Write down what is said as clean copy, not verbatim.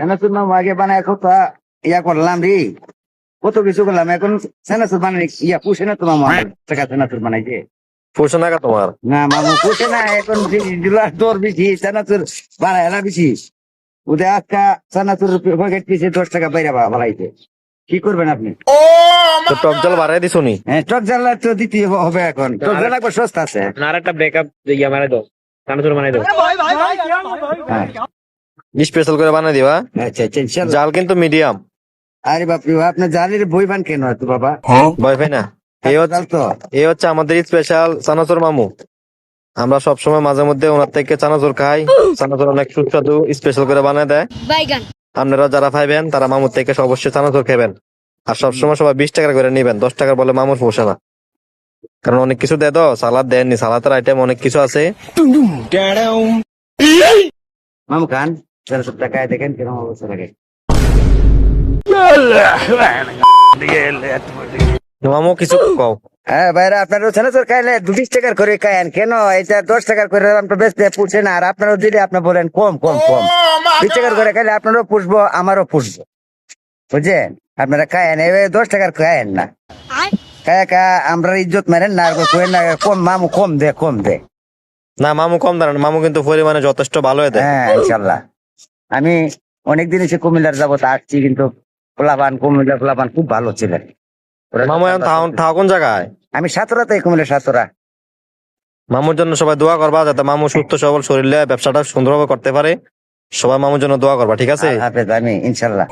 চানাচুর মামু আগে বানায় কত ইয়া করলাম রে, কত কিছু করলাম, এখন চানাচুর বানাই ইয়া পুষে না তো মামু, আমার টাকা চানাচুর বানাইছে পোষে না তোমার? না মামু, পুষে না এখন, দর বেশি চানাচুর বানায় না বেশি, ওদের আজকা চানাচুর প্যাকেট পিছিয়ে 10 টাকা বাইরে বাড়াইছে, কি করবেন আপনি? তো টক জল বাড়াই দিছো নি? হ্যাঁ, টক জ্বালা তো দিতে হবে, এখন টক জ্বালা একবার সস্তা আছে। আর একটা ব্রেকআপ ইয়া মারাই দাও, চানাচুর বানাই দাও। হ্যাঁ, স্পেশাল করে বানাই দিবা। আচ্ছা আচ্ছা ইনশাল্লাহ। জাল কিন্তু মিডিয়াম, আরে বাপরে বাপ, আপনার জালের বই বান কেন তো বাবা? ভয় পাই না। জাল তো এই হচ্ছে আমাদের স্পেশাল চানাচুর মামু। আমরা সবসময় মাঝে মধ্যে ওনার থেকে চানাচুর খাই। চানাচুর অনেক সুস্বাদু, স্পেশাল করে বানায় দেয়। আপনারা যারা খাইবেন তারা মামুর থেকে অবশ্যই চানাচুর খাবেন। আর সবসময় সবাই 20 টাকা করে নিবেন, 10 টাকা বলে মামুর পোষে না। কারণ অনেক কিছু দেয় তো, সালাদ দেননি, সালাদের আইটেম অনেক কিছু আছে। মামু খান, 400 টাকায় দেখেন কিরকম অবস্থা লাগে। মামু কিছু কও। হ্যাঁ ভাইরা, আপনারও চানাচুর খাইলে 20 টাকার করে খায়েন কেন? এটা 10 টাকার করে আমরা বেচতে পুষে না, আর আপনারও দিলে আপনার বলেন কম কম কম। 20 টাকার করে খাইলে আপনারও পুষবো, আমারও পুষবো, বুঝছেন? আপনারা খায়েন, এবার 10 টাকার খায়েন না, খায়া খা আমরা ইজ্জত মারেন না, আর কইেন না কম, মামু কম দে কম দে। না মামু কম দাঁড়ান, মামু কিন্তু পরিমাণে যথেষ্ট ভালো দেয়। হ্যাঁ ইনশাল্লাহ। আমি অনেকদিন এসে কুমিল্লার যাবত আসছি, কিন্তু কুমিল্লার পোলাপান খুব ভালো ছিলেন। মামু এখন থাও কোন জায়গায়? আমি সাতরাতে, কুমিল্লার সাতরা। মামুর জন্য সবাই দোয়া করবা, যাতে মামু সুস্থ সবল শরীরে ব্যবসাটা সুন্দরভাবে করতে পারে। সবাই মামুর জন্য দোয়া করবা, ঠিক আছে? হাফেজ, আমি ইনশাল্লাহ।